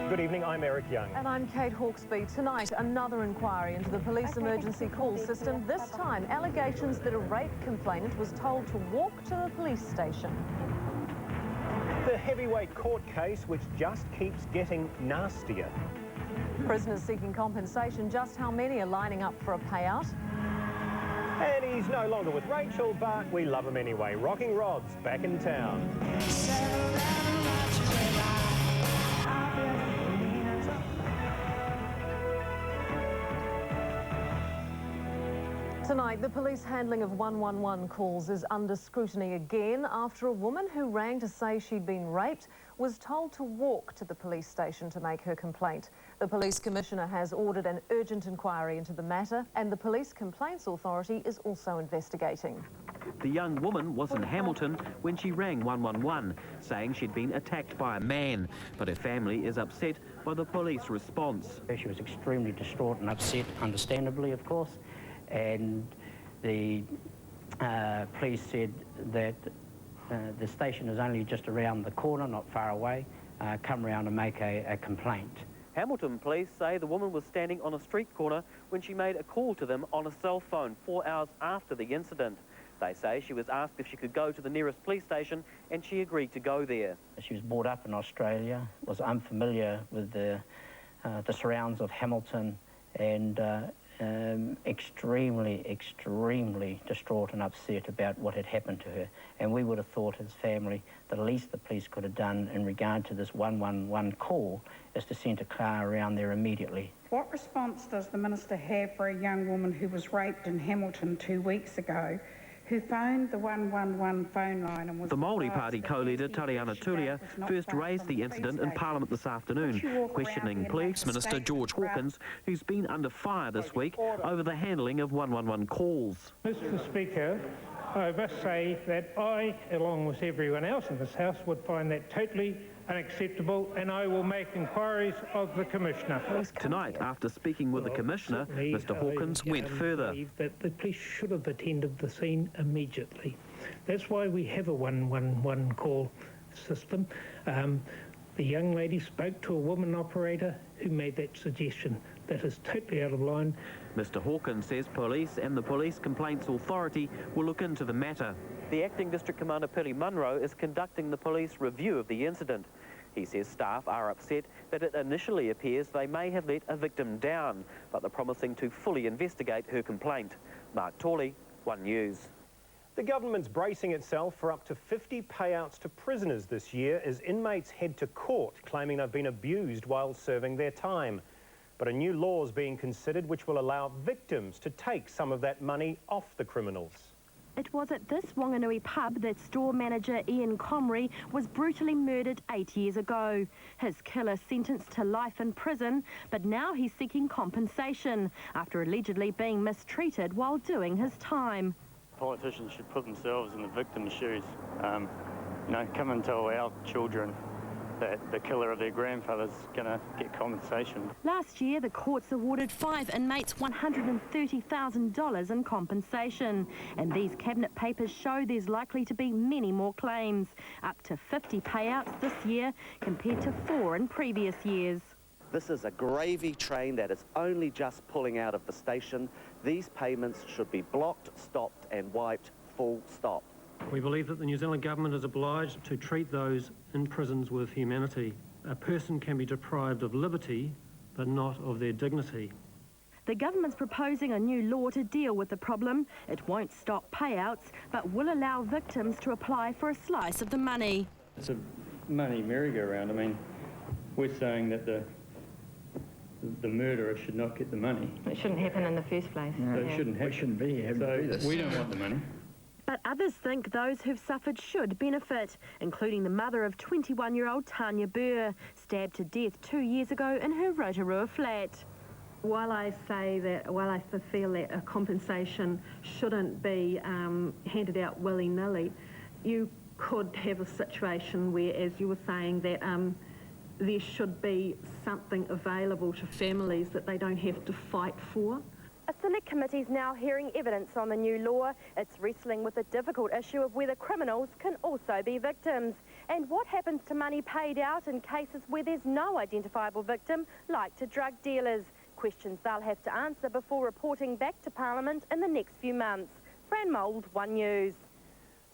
Good evening, I'm Eric Young. And I'm Kate Hawkesby. Tonight, another inquiry into the police emergency call system. This time, allegations that a rape complainant was told to walk to the police station. The heavyweight court case which just keeps getting nastier. Prisoners seeking compensation. Just how many are lining up for a payout? And he's no longer with Rachel, but we love him anyway. Rocking Rod's back in town. Tonight, the police handling of 111 calls is under scrutiny again after a woman who rang to say she'd been raped was told to walk to the police station to make her complaint. The police commissioner has ordered an urgent inquiry into the matter, and the Police Complaints Authority is also investigating. The young woman was in Hamilton when she rang 111, saying she'd been attacked by a man, but her family is upset by the police response. She was extremely distraught and upset, understandably, of course, and the police said that the station is only just around the corner, not far away. Come round and make a complaint. Hamilton police say the woman was standing on a street corner when she made a call to them on a cell phone 4 hours after the incident. They say she was asked if she could go to the nearest police station and she agreed to go there. She was brought up in Australia, was unfamiliar with the surrounds of Hamilton, and extremely distraught and upset about what had happened to her. And we would have thought as family the least the police could have done in regard to this 111 call is to send a car around there immediately. What response does the Minister have for a young woman who was raped in Hamilton 2 weeks ago, who phoned the 111 phone line and was... The Māori Party co-leader Tariana Tulia first raised the incident in Parliament this afternoon, questioning Police Minister George Hawkins, who's been under fire this week over the handling of 111 calls. Mr Speaker, I must say that I, along with everyone else in this House, would find that totally unacceptable, and I will make inquiries of the Commissioner. Tonight, after speaking with the Commissioner, Mr Hawkins went further. That the police should have attended the scene immediately. That's why we have a 111 call system. The young lady spoke to a woman operator who made that suggestion. That is totally out of line. Mr Hawkins says police and the Police Complaints Authority will look into the matter. The Acting District Commander Billy Munro is conducting the police review of the incident. He says staff are upset that it initially appears they may have let a victim down, but they're promising to fully investigate her complaint. Mark Torley, One News. The government's bracing itself for up to 50 payouts to prisoners this year as inmates head to court claiming they've been abused while serving their time. But a new law is being considered which will allow victims to take some of that money off the criminals. It was at this Whanganui pub that store manager Ian Comrie was brutally murdered 8 years ago. His killer sentenced to life in prison, but now he's seeking compensation after allegedly being mistreated while doing his time. Politicians should put themselves in the victim's shoes. Come and tell our children that the killer of their grandfather's going to get compensation. Last year, the courts awarded 5 inmates $130,000 in compensation. And these cabinet papers show there's likely to be many more claims, up to 50 payouts this year compared to 4 in previous years. This is a gravy train that is only just pulling out of the station. These payments should be blocked, stopped and wiped, full stop. We believe that the New Zealand Government is obliged to treat those in prisons with humanity. A person can be deprived of liberty, but not of their dignity. The government's proposing a new law to deal with the problem. It won't stop payouts, but will allow victims to apply for a slice of the money. It's a money merry-go-round. I mean, we're saying that the murderer should not get the money. It shouldn't happen in the first place. No, it shouldn't happen. We shouldn't be having to do this. We don't want the money. But others think those who've suffered should benefit, including the mother of 21-year-old Tanya Burr, stabbed to death 2 years ago in her Rotorua flat. While I feel that a compensation shouldn't be handed out willy-nilly, you could have a situation where, as you were saying, that there should be something available to families that they don't have to fight for. A select committee is now hearing evidence on the new law. It's wrestling with the difficult issue of whether criminals can also be victims. And what happens to money paid out in cases where there's no identifiable victim, like to drug dealers? Questions they'll have to answer before reporting back to Parliament in the next few months. Fran Mould, One News.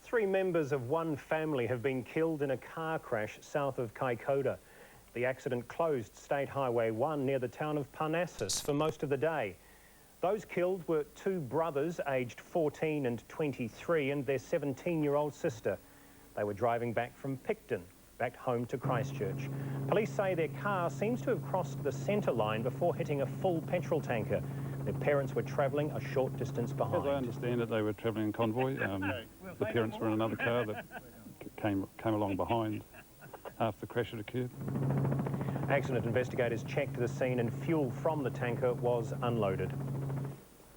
3 members of one family have been killed in a car crash south of Kaikoura. The accident closed State Highway 1 near the town of Parnassus for most of the day. Those killed were 2 brothers aged 14 and 23 and their 17-year-old sister. They were driving back from Picton, back home to Christchurch. Police say their car seems to have crossed the centre line before hitting a full petrol tanker. Their parents were travelling a short distance behind. As I understand it, they were travelling in convoy. The parents were in another car that came along behind after the crash had occurred. Accident investigators checked the scene and fuel from the tanker was unloaded.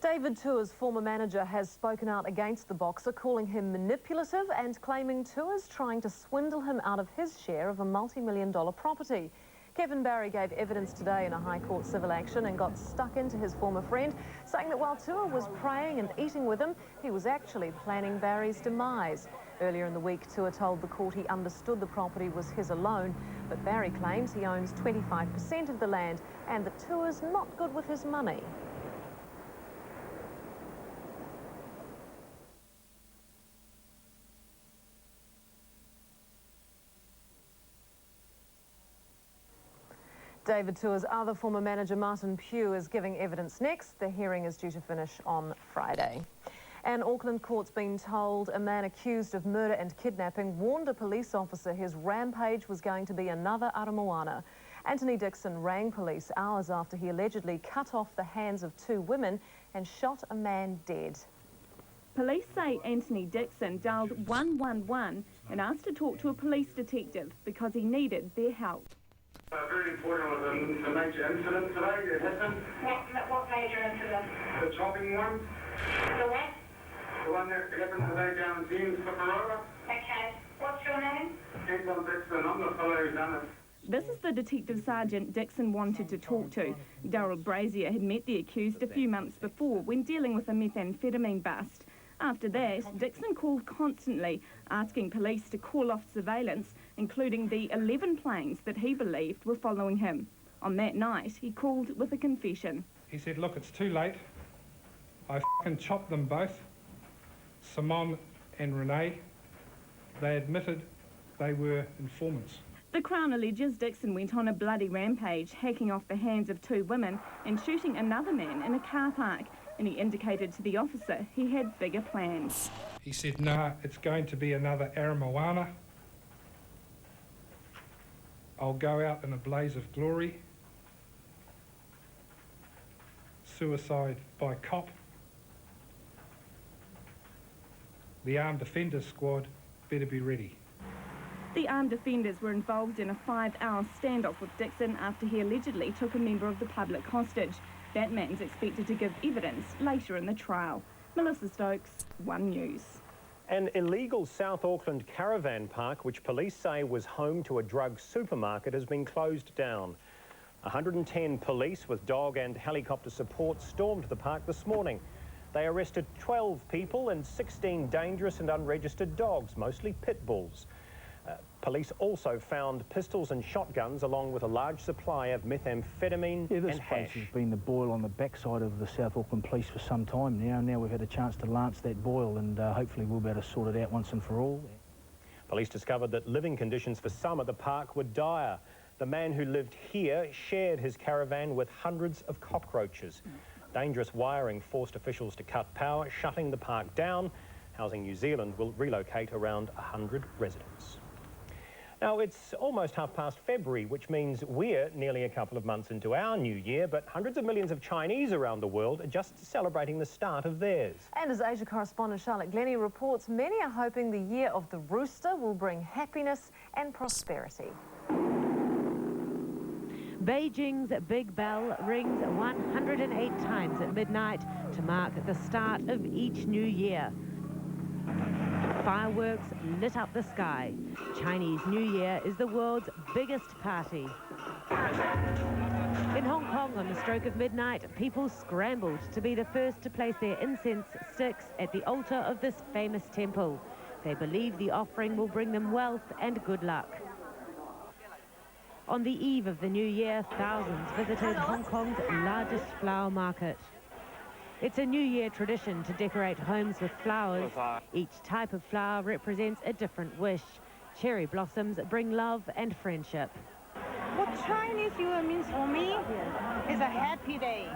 David Tour's former manager has spoken out against the boxer, calling him manipulative and claiming Tour's trying to swindle him out of his share of a multi-million-dollar property. Kevin Barry gave evidence today in a High Court civil action and got stuck into his former friend, saying that while Tour was praying and eating with him, he was actually planning Barry's demise. Earlier in the week, Tour told the court he understood the property was his alone, but Barry claims he owns 25% of the land and that Tour's not good with his money. David Tour's other former manager, Martin Pugh, is giving evidence next. The hearing is due to finish on Friday. An Auckland court's been told a man accused of murder and kidnapping warned a police officer his rampage was going to be another Aramoana. Anthony Dixon rang police hours after he allegedly cut off the hands of 2 women and shot a man dead. Police say Anthony Dixon dialed 111 and asked to talk to a police detective because he needed their help. Very important was a major incident today that happened. What major incident? The chopping one. The what? The one that happened today down in James, Whakaroa. Okay. What's your name? Anton Dixon. I'm the fellow who done it. This is the detective sergeant Dixon wanted to talk to. Darryl Brazier had met the accused a few months before when dealing with a methamphetamine bust. After that, Dixon called constantly, asking police to call off surveillance, including the 11 planes that he believed were following him. On that night, he called with a confession. He said, look, it's too late. I f***ing chopped them both, Simone and Renee. They admitted they were informants. The Crown alleges Dixon went on a bloody rampage, hacking off the hands of 2 women and shooting another man in a car park. And he indicated to the officer he had bigger plans. He said, nah, it's going to be another Aramoana. I'll go out in a blaze of glory. Suicide by cop. The armed defenders squad better be ready. The armed defenders were involved in a 5-hour standoff with Dixon after he allegedly took a member of the public hostage. That man's expected to give evidence later in the trial. Melissa Stokes, One News. An illegal South Auckland caravan park, which police say was home to a drug supermarket, has been closed down. 110 police with dog and helicopter support stormed the park this morning. They arrested 12 people and 16 dangerous and unregistered dogs, mostly pit bulls. Police also found pistols and shotguns along with a large supply of methamphetamine and hash. This place has been the boil on the backside of the South Auckland Police for some time now. Now we've had a chance to lance that boil and hopefully we'll be able to sort it out once and for all. Police discovered that living conditions for some at the park were dire. The man who lived here shared his caravan with hundreds of cockroaches. Dangerous wiring forced officials to cut power, shutting the park down. Housing New Zealand will relocate around 100 residents. Now, it's almost February, which means we're nearly a couple of months into our new year, but hundreds of millions of Chinese around the world are just celebrating the start of theirs. And as Asia correspondent Charlotte Glennie reports, many are hoping the year of the rooster will bring happiness and prosperity. Beijing's Big Bell rings 108 times at midnight to mark the start of each new year. Fireworks lit up the sky. Chinese New Year is the world's biggest party. In Hong Kong, on the stroke of midnight, people scrambled to be the first to place their incense sticks at the altar of this famous temple. They believe the offering will bring them wealth and good luck. On the eve of the new year, thousands visited Hong Kong's largest flower market. It's a New Year tradition to decorate homes with flowers. Each type of flower represents a different wish. Cherry blossoms bring love and friendship. What Chinese New Year means for me is a happy day.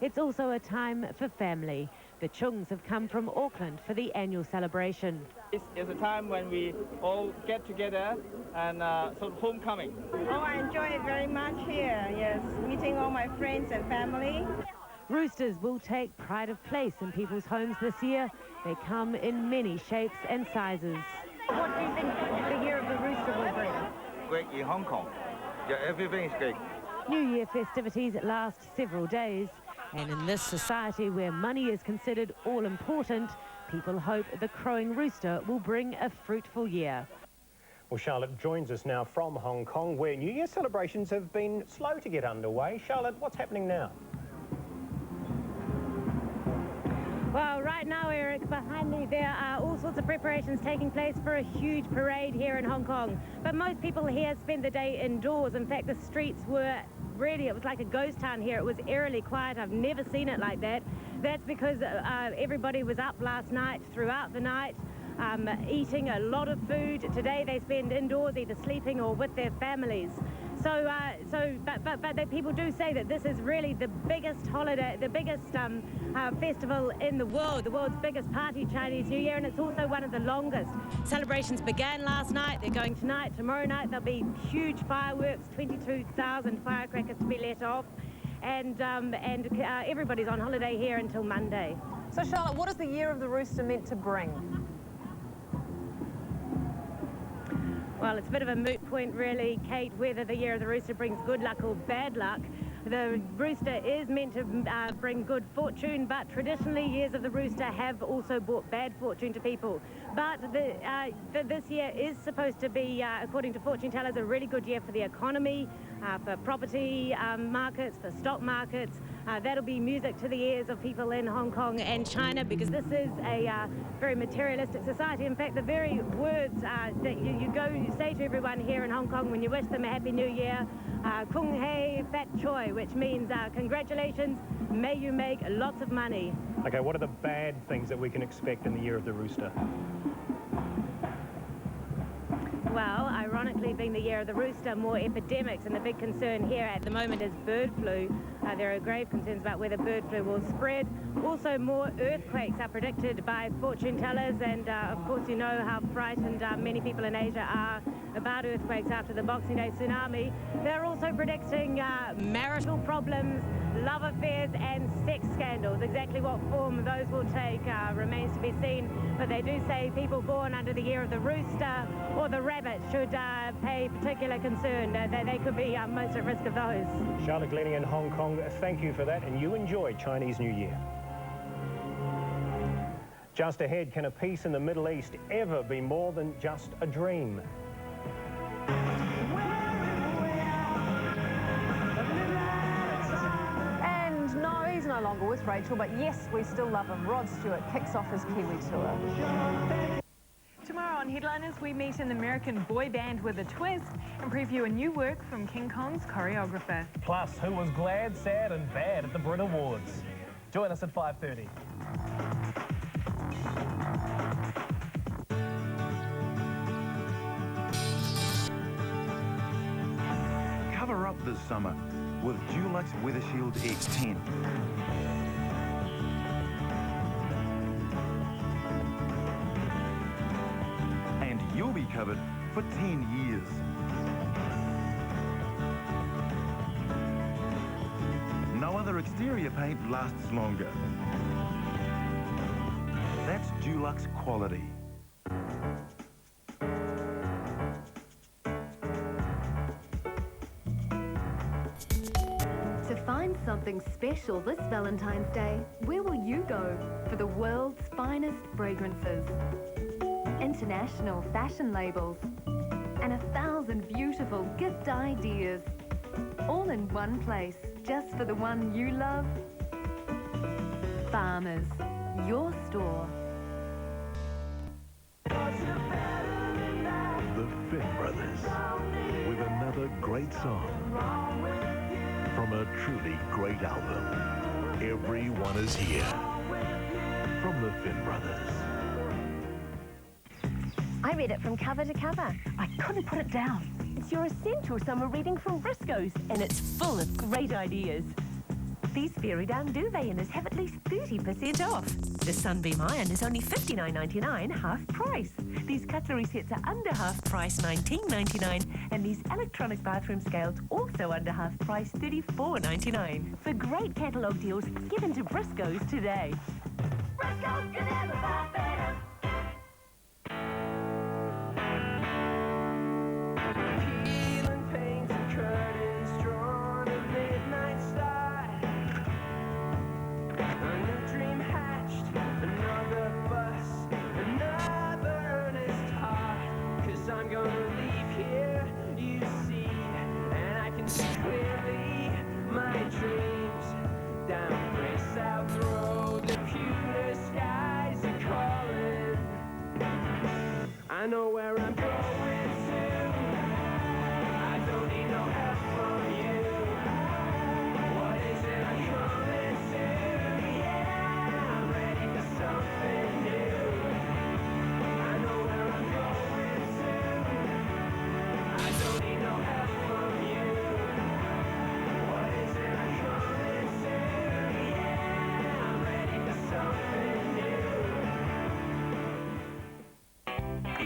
It's also a time for family. The Chungs have come from Auckland for the annual celebration. It's a time when we all get together and sort of homecoming. Oh, I enjoy it very much here, yes. Meeting all my friends and family. Roosters will take pride of place in people's homes this year. They come in many shapes and sizes. What do you think the year of the rooster will bring? Great in Hong Kong. Yeah, everything is great. New Year festivities last several days. And in this society where money is considered all important, people hope the crowing rooster will bring a fruitful year. Well, Charlotte joins us now from Hong Kong, where New Year celebrations have been slow to get underway. Charlotte, what's happening now? Well, right now, Eric, behind me there are all sorts of preparations taking place for a huge parade here in Hong Kong. But most people here spend the day indoors. In fact, the streets were really, it was like a ghost town here. It was eerily quiet. I've never seen it like that. That's because everybody was up last night, throughout the night, eating a lot of food. Today they spend indoors, either sleeping or with their families. But people do say that this is really the biggest holiday, the biggest festival in the world's biggest party, Chinese New Year, and it's also one of the longest. Celebrations began last night, they're going tonight, tomorrow night there'll be huge fireworks, 22,000 firecrackers to be let off, and everybody's on holiday here until Monday. So Charlotte, what is the year of the rooster meant to bring? Well, it's a bit of a moot point, really, Kate, whether the year of the rooster brings good luck or bad luck. The rooster is meant to bring good fortune, but traditionally years of the rooster have also brought bad fortune to people. But this year is supposed to be, according to fortune tellers, a really good year for the economy, for property markets, for stock markets. That'll be music to the ears of people in Hong Kong and China, because this is a very materialistic society. In fact, the very words that you say to everyone here in Hong Kong when you wish them a Happy New Year, Kung Hei Fat Choi, which means congratulations, may you make lots of money. Okay, what are the bad things that we can expect in the year of the rooster? Well, ironically, being the year of the rooster, more epidemics, and the big concern here at the moment is bird flu. There are grave concerns about whether bird flu will spread. Also, more earthquakes are predicted by fortune tellers, and of course you know how frightened many people in Asia are about earthquakes after the Boxing Day tsunami. They're also predicting marital problems, love affairs and sex scandals. Exactly what form those will take remains to be seen, but they do say people born under the year of the rooster or the rabbit should pay particular concern. They could be most at risk of those. Charlotte Glennie in Hong Kong, thank you for that, and you enjoy Chinese New Year. Just ahead, can a peace in the Middle East ever be more than just a dream? And no, he's no longer with Rachel, but yes, we still love him. Rod Stewart kicks off his Kiwi tour. Tomorrow on Headliners, we meet an American boy band with a twist and preview a new work from King Kong's choreographer. Plus, who was glad, sad and bad at the Brit Awards? Join us at 5:30. Cover up this summer with Dulux Weather Shield X10. And you'll be covered for 10 years. No other exterior paint lasts longer. That's Dulux quality. To find something special this Valentine's Day, where will you go for the world's finest fragrances? International fashion labels and 1,000 beautiful gift ideas. All in one place, just for the one you love. Farmers, your store. The Finn Brothers, with another great song from a truly great album. Everyone is here. From the Finn Brothers. I read it from cover to cover. I couldn't put it down. It's your essential summer reading from Briscoe's, and it's full of great ideas. These Fairy Down Duvet inners have at least 30% off. The Sunbeam Iron is only $59.99, half price. These cutlery sets are under half price, $19.99, and these electronic bathroom scales also under half price, $34.99. For great catalogue deals, get into Briscoe's today. Briscoe's can never buy better. Peeling paint and curtains, drawn a midnight star. A new dream hatched, another bus, another earnest heart. 'Cause I'm gonna leave here, you see, and I can see clearly my dreams. Down Great South Road, the pewter skies are calling. I know where I'm going to. I don't need no help from you. What is it I'm coming to? Yeah, I'm ready for something new. I know where I'm going to. I don't need no help from you. What is it I'm coming to? Yeah, I'm ready for something new.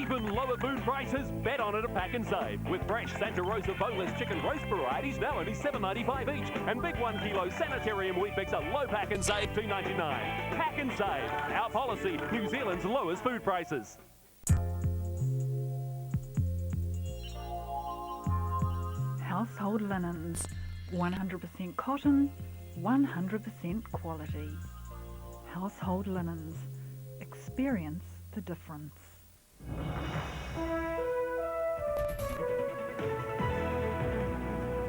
Even lower food prices, bet on it at Pack and Save. With fresh Santa Rosa boneless chicken roast varieties now only $7.95 each. And big 1 kilo Sanitarium wheat mix at low Pack and Save $2.99. Pack and Save, our policy, New Zealand's lowest food prices. Household linens, 100% cotton, 100% quality. Household linens, experience the difference.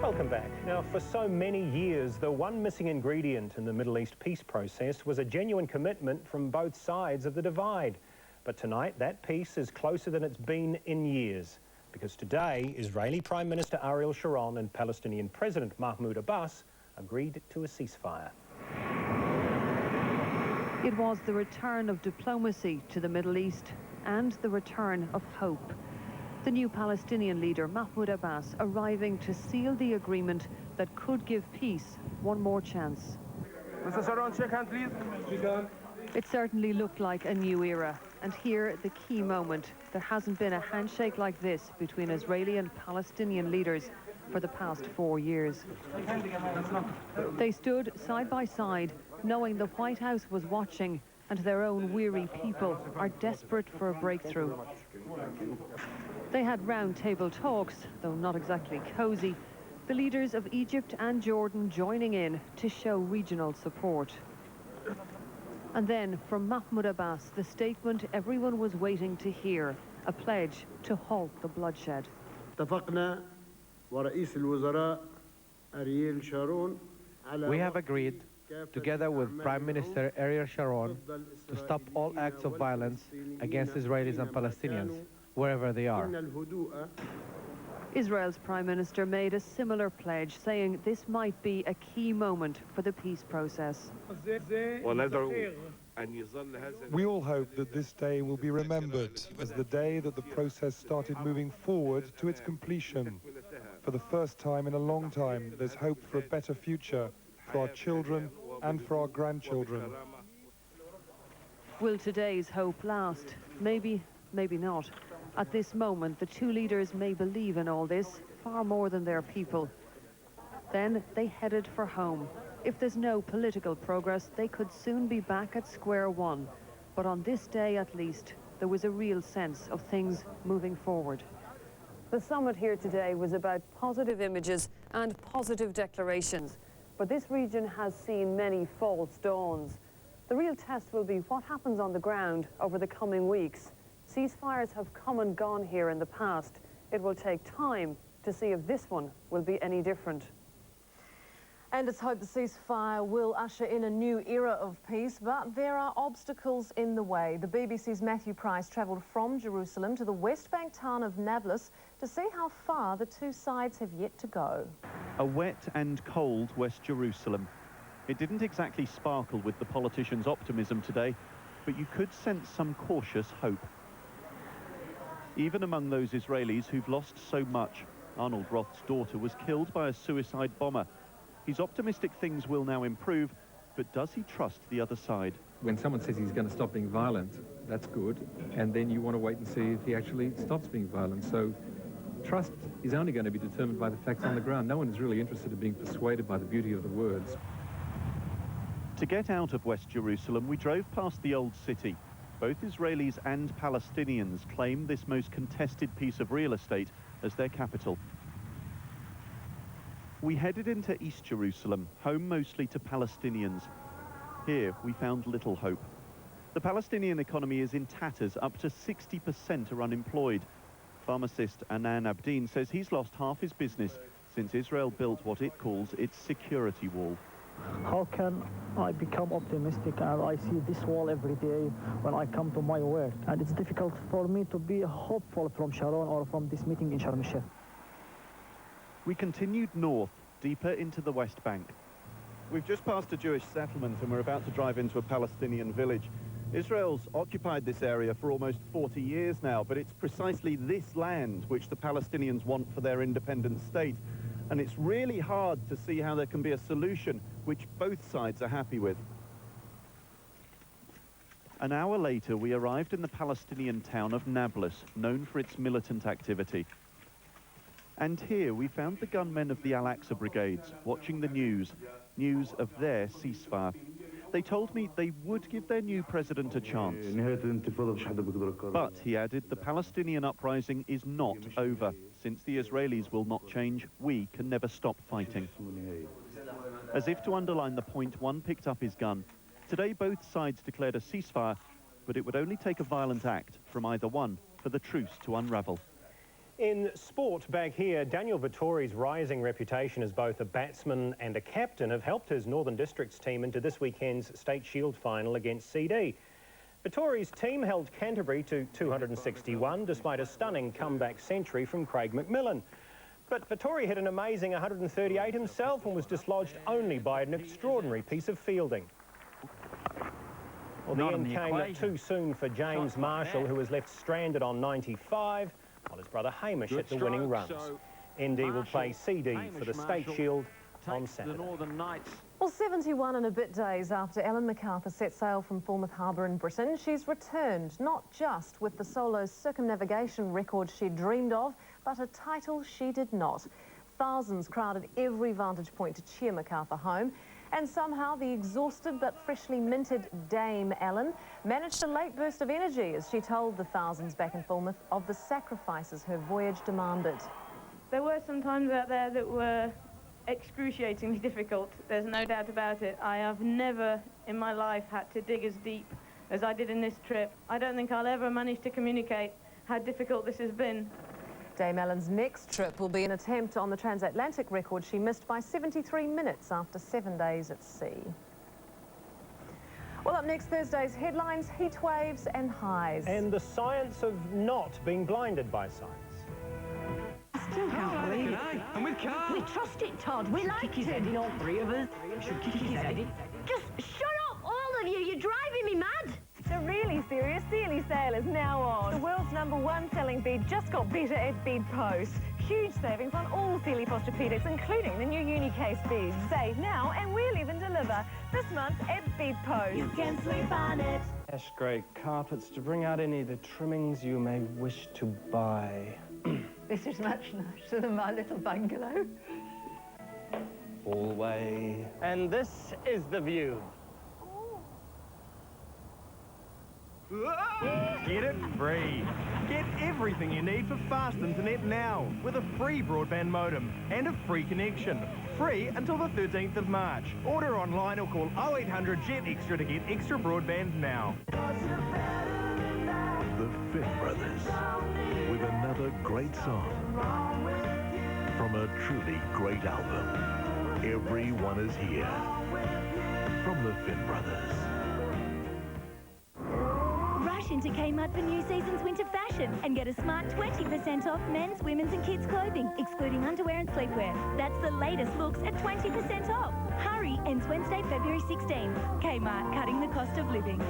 Welcome back. Now, for so many years, the one missing ingredient in the Middle East peace process was a genuine commitment from both sides of the divide. But tonight, that peace is closer than it's been in years. Because today, Israeli Prime Minister Ariel Sharon and Palestinian President Mahmoud Abbas agreed to a ceasefire. It was the return of diplomacy to the Middle East and the return of hope. The new Palestinian leader, Mahmoud Abbas, arriving to seal the agreement that could give peace one more chance. Mr. Sharon, shake hand, please. It certainly looked like a new era. And here, the key moment. There hasn't been a handshake like this between Israeli and Palestinian leaders for the past 4 years. They stood side by side, knowing the White House was watching and their own weary people are desperate for a breakthrough. They had round-table talks, though not exactly cosy, the leaders of Egypt and Jordan joining in to show regional support. And then, from Mahmoud Abbas, the statement everyone was waiting to hear, a pledge to halt the bloodshed. We have agreed, together with Prime Minister Ariel Sharon, to stop all acts of violence against Israelis and Palestinians, wherever they are. Israel's Prime Minister made a similar pledge, saying this might be a key moment for the peace process. We all hope that this day will be remembered as the day that the process started moving forward to its completion. For the first time in a long time, there's hope for a better future for our children and for our grandchildren. Will today's hope last? Maybe, maybe not. At this moment, the two leaders may believe in all this far more than their people. Then they headed for home. If there's no political progress, they could soon be back at square one. But on this day, at least, there was a real sense of things moving forward. The summit here today was about positive images and positive declarations. But this region has seen many false dawns. The real test will be what happens on the ground over the coming weeks. Ceasefires have come and gone here in the past. It will take time to see if this one will be any different. And it's hoped the ceasefire will usher in a new era of peace, but there are obstacles in the way. The BBC's Matthew Price travelled from Jerusalem to the West Bank town of Nablus to see how far the two sides have yet to go. A wet and cold West Jerusalem. It didn't exactly sparkle with the politicians' optimism today, but you could sense some cautious hope. Even among those Israelis who've lost so much, Arnold Roth's daughter was killed by a suicide bomber. He's optimistic things will now improve, but does he trust the other side? When someone says he's going to stop being violent, that's good, and then you want to wait and see if he actually stops being violent. So trust is only going to be determined by the facts on the ground. No one is really interested in being persuaded by the beauty of the words. To get out of West Jerusalem, we drove past the old city. Both Israelis and Palestinians claim this most contested piece of real estate as their capital. We headed into East Jerusalem, home mostly to Palestinians. Here, we found little hope. The Palestinian economy is in tatters. Up to 60% are unemployed. Pharmacist Anan Abdin says he's lost half his business since Israel built what it calls its security wall. How can I become optimistic? And I see this wall every day when I come to my work. And it's difficult for me to be hopeful from Sharon or from this meeting in Sharm el-Sheikh. We continued north, deeper into the West Bank. We've just passed a Jewish settlement and we're about to drive into a Palestinian village. Israel's occupied this area for almost 40 years now, but it's precisely this land which the Palestinians want for their independent state. And it's really hard to see how there can be a solution which both sides are happy with. An hour later, we arrived in the Palestinian town of Nablus, known for its militant activity. And here we found the gunmen of the Al-Aqsa brigades watching the news of their ceasefire. They told me they would give their new president a chance. But, he added, the Palestinian uprising is not over. Since the Israelis will not change, we can never stop fighting. As if to underline the point, one picked up his gun. Today both sides declared a ceasefire, but it would only take a violent act from either one for the truce to unravel. In sport back here, Daniel Vettori's rising reputation as both a batsman and a captain have helped his Northern Districts team into this weekend's State Shield final against CD. Vettori's team held Canterbury to 261 despite a stunning comeback century from Craig McMillan. But Vettori hit an amazing 138 himself and was dislodged only by an extraordinary piece of fielding. Well, the end came too soon for James Marshall, who was left stranded on 95. While his brother Hamish hit the winning runs. ND will play CD for the State Shield on Saturday. Well, 71 and a bit days after Ellen MacArthur set sail from Falmouth Harbour in Britain, she's returned, not just with the solo circumnavigation record she dreamed of, but a title she did not. Thousands crowded every vantage point to cheer MacArthur home. And somehow the exhausted but freshly minted Dame Ellen managed a late burst of energy as she told the thousands back in Falmouth of the sacrifices her voyage demanded. There were some times out there that were excruciatingly difficult, there's no doubt about it. I have never in my life had to dig as deep as I did in this trip. I don't think I'll ever manage to communicate how difficult this has been. Dame Ellen's next trip will be an attempt on the transatlantic record she missed by 73 minutes after 7 days at sea. Well, up next, Thursday's headlines, heat waves and highs. And the science of not being blinded by science. I still can't believe it. I'm with Carl. We trust it, Todd. We like his head in all three of us. Should kick his head. Just shut up, all of you. You're driving me mad. The really serious Sealy sale is now on. The world's #1 selling bead just got better at Bead Post. Huge savings on all Sealy Posturepedics, including the new Unicase beads. Save now and we'll even deliver this month at Bead Post. You can sleep on it. Ash grey carpets to bring out any of the trimmings you may wish to buy. This is much nicer than my little bungalow. Hallway. And this is the view. Get it free. Get everything you need for fast internet now with a free broadband modem and a free connection. Free until the 13th of March. Order online or call 0800 JET Extra to get extra broadband now. The Finn Brothers with another great song. From a truly great album, everyone is here. From the Finn Brothers. Rush into Kmart for new season's winter fashion and get a smart 20% off men's, women's and kids' clothing, excluding underwear and sleepwear. That's the latest looks at 20% off. Hurry, ends Wednesday, February 16. Kmart, cutting the cost of living.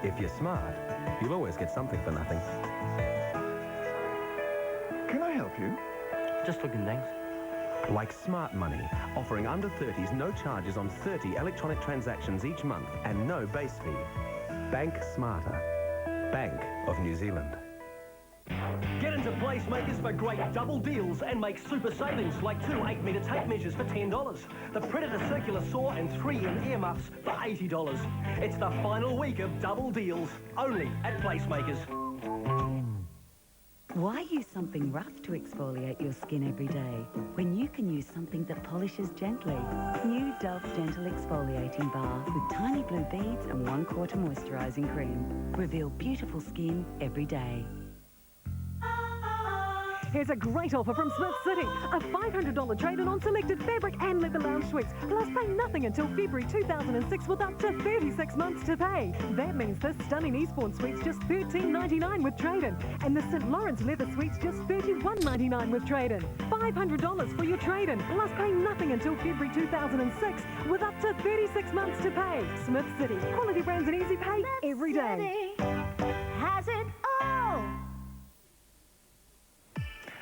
If you're smart, you'll always get something for nothing. Can I help you? Just looking, thanks. Like Smart Money, offering under 30s no charges on 30 electronic transactions each month and no base fee. Bank Smarter. Bank of New Zealand. Get into Placemakers for great double deals and make super savings like 2 8-metre tape measures for $10, the Predator circular saw and 3 in earmuffs for $80. It's the final week of double deals, only at Placemakers. Why use something rough to exfoliate your skin every day when you can use something that polishes gently? New Dove's Gentle Exfoliating Bar with tiny blue beads and 1/4 moisturising cream. Reveal beautiful skin every day. Here's a great offer from Smith City. A $500 trade-in on selected fabric and leather lounge suites. Plus pay nothing until February 2006 with up to 36 months to pay. That means this stunning Eastbourne suite's just $13.99 with trade-in. And the St. Lawrence leather suite's just $31.99 with trade-in. $500 for your trade-in. Plus pay nothing until February 2006 with up to 36 months to pay. Smith City. Quality brands and easy pay every day. Has it all.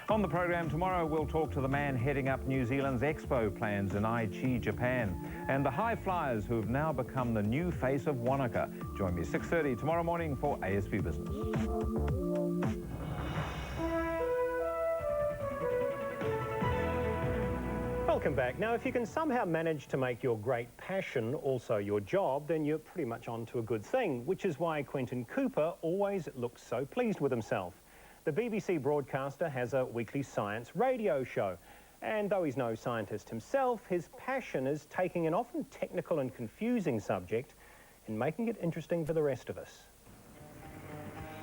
On the programme tomorrow, we'll talk to the man heading up New Zealand's expo plans in Aichi, Japan, and the high flyers who have now become the new face of Wanaka. Join me at 6:30 tomorrow morning for ASB Business. Welcome back. Now, if you can somehow manage to make your great passion also your job, then you're pretty much on to a good thing, which is why Quentin Cooper always looks so pleased with himself. The BBC broadcaster has a weekly science radio show, and though he's no scientist himself, his passion is taking an often technical and confusing subject and making it interesting for the rest of us.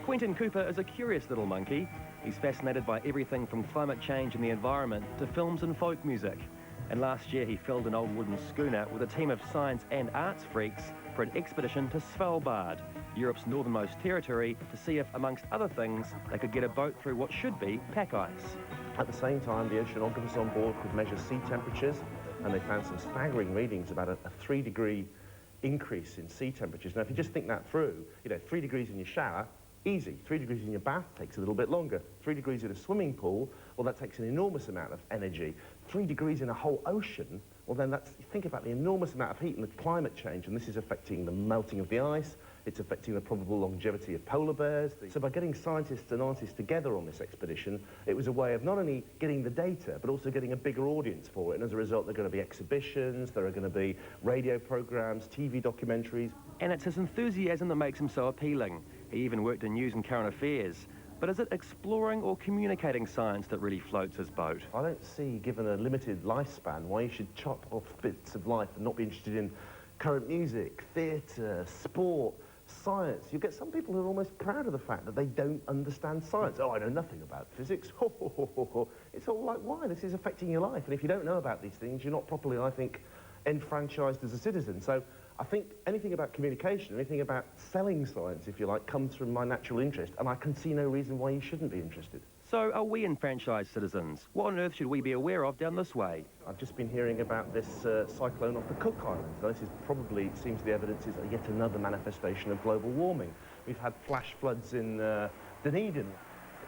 Quentin Cooper is a curious little monkey. He's fascinated by everything from climate change and the environment to films and folk music. And last year he filled an old wooden schooner with a team of science and arts freaks for an expedition to Svalbard, Europe's northernmost territory, to see if, amongst other things, they could get a boat through what should be pack ice. At the same time, the oceanographers on board could measure sea temperatures, and they found some staggering readings about a 3-degree increase in sea temperatures. Now, if you just think that through, 3 degrees in your shower, easy. 3 degrees in your bath takes a little bit longer. 3 degrees in a swimming pool, well, that takes an enormous amount of energy. 3 degrees in a whole ocean, well, then think about the enormous amount of heat and the climate change, and this is affecting the melting of the ice, it's affecting the probable longevity of polar bears. So by getting scientists and artists together on this expedition, it was a way of not only getting the data, but also getting a bigger audience for it. And as a result, there are going to be exhibitions, there are going to be radio programs, TV documentaries. And it's his enthusiasm that makes him so appealing. He even worked in news and current affairs. But is it exploring or communicating science that really floats his boat? I don't see, given a limited lifespan, why you should chop off bits of life and not be interested in current music, theatre, sport, science. You get some people who are almost proud of the fact that they don't understand science. Oh, I know nothing about physics. It's all like, why? This is affecting your life. And if you don't know about these things, you're not properly, I think, enfranchised as a citizen. So I think anything about communication, anything about selling science, if you like, comes from my natural interest, and I can see no reason why you shouldn't be interested. So are we enfranchised citizens? What on earth should we be aware of down this way? I've just been hearing about this cyclone off the Cook Islands. Now, this is probably, it seems the evidence is yet another manifestation of global warming. We've had flash floods in Dunedin.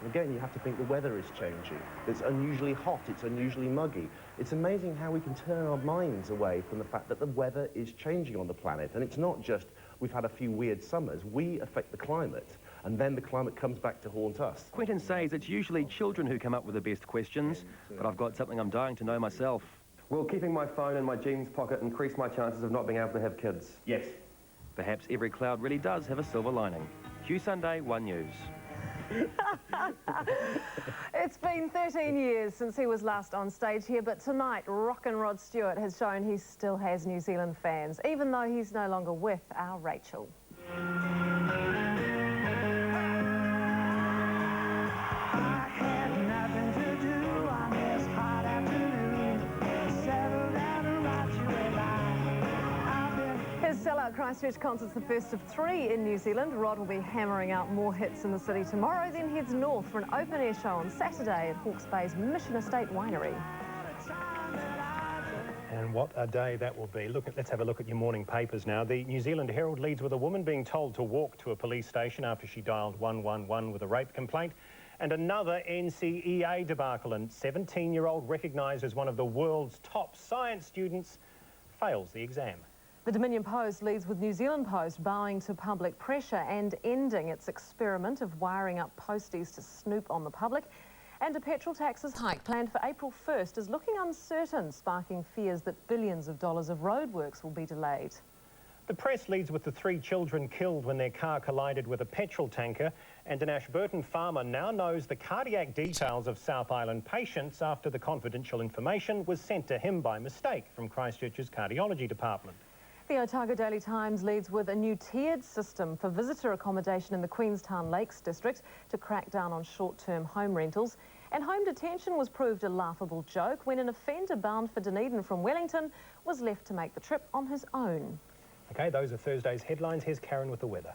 Again, you have to think the weather is changing. It's unusually hot, it's unusually muggy. It's amazing how we can turn our minds away from the fact that the weather is changing on the planet. And it's not just we've had a few weird summers. We affect the climate, and then the climate comes back to haunt us. Quentin says it's usually children who come up with the best questions, but I've got something I'm dying to know myself. Will keeping my phone in my jeans pocket increase my chances of not being able to have kids? Yes. Perhaps every cloud really does have a silver lining. Hugh Sunday, One News. It's been 13 years since he was last on stage here, but tonight, Rockin' Rod Stewart has shown he still has New Zealand fans, even though he's no longer with our Rachel. His sellout Christchurch concert's the first of 3 in New Zealand. Rod will be hammering out more hits in the city tomorrow, then heads north for an open-air show on Saturday at Hawke's Bay's Mission Estate Winery. And what a day that will be. Let's have a look at your morning papers now. The New Zealand Herald leads with a woman being told to walk to a police station after she dialed 111 with a rape complaint. And another NCEA debacle. And 17-year-old recognised as one of the world's top science students fails the exam. The Dominion Post leads with New Zealand Post bowing to public pressure and ending its experiment of wiring up posties to snoop on the public. And a petrol taxes hike planned for April 1st is looking uncertain, sparking fears that billions of dollars of roadworks will be delayed. The press leads with the 3 children killed when their car collided with a petrol tanker, and an Ashburton farmer now knows the cardiac details of South Island patients after the confidential information was sent to him by mistake from Christchurch's cardiology department. The Otago Daily Times leads with a new tiered system for visitor accommodation in the Queenstown Lakes district to crack down on short-term home rentals. And home detention was proved a laughable joke when an offender bound for Dunedin from Wellington was left to make the trip on his own. OK, those are Thursday's headlines. Here's Karen with the weather.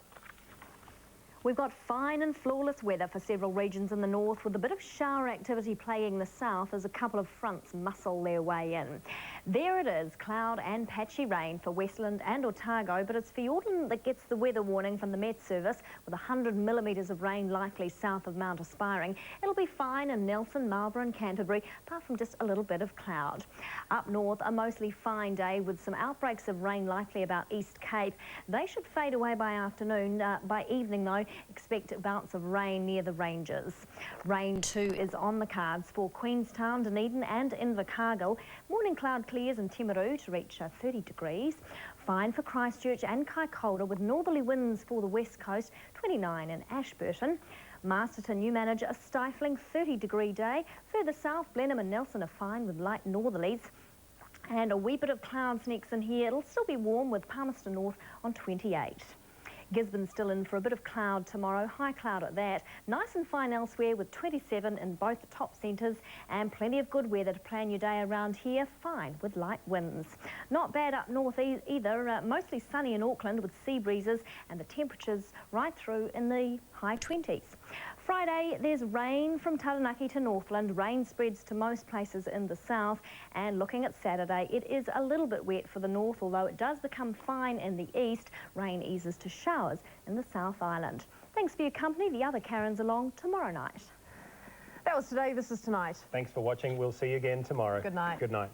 We've got fine and flawless weather for several regions in the north, with a bit of shower activity plaguing the south as a couple of fronts muscle their way in. There it is, cloud and patchy rain for Westland and Otago, but it's Fiordland that gets the weather warning from the Met Service, with 100 millimetres of rain likely south of Mount Aspiring. It'll be fine in Nelson, Marlborough and Canterbury, apart from just a little bit of cloud. Up north, a mostly fine day with some outbreaks of rain likely about East Cape. They should fade away by afternoon. By evening, though, expect bouts of rain near the ranges. Rain too is on the cards for Queenstown, Dunedin and Invercargill. Morning cloud clears in Timaru to reach 30 degrees. Fine for Christchurch and Kaikoura, with northerly winds for the west coast, 29 in Ashburton. Masterton, you manage a stifling 30-degree day. Further south, Blenheim and Nelson are fine with light northerlies. And a wee bit of clouds next in here. It'll still be warm with Palmerston North on 28. Gisborne's still in for a bit of cloud tomorrow, high cloud at that. Nice and fine elsewhere with 27 in both the top centres, and plenty of good weather to plan your day around here, fine with light winds. Not bad up north either, mostly sunny in Auckland with sea breezes and the temperatures right through in the high 20s. Friday, there's rain from Taranaki to Northland. Rain spreads to most places in the south. And looking at Saturday, it is a little bit wet for the north, although it does become fine in the east. Rain eases to showers in the South Island. Thanks for your company. The other Karen's along tomorrow night. That was today. This is tonight. Thanks for watching. We'll see you again tomorrow. Good night. Good night.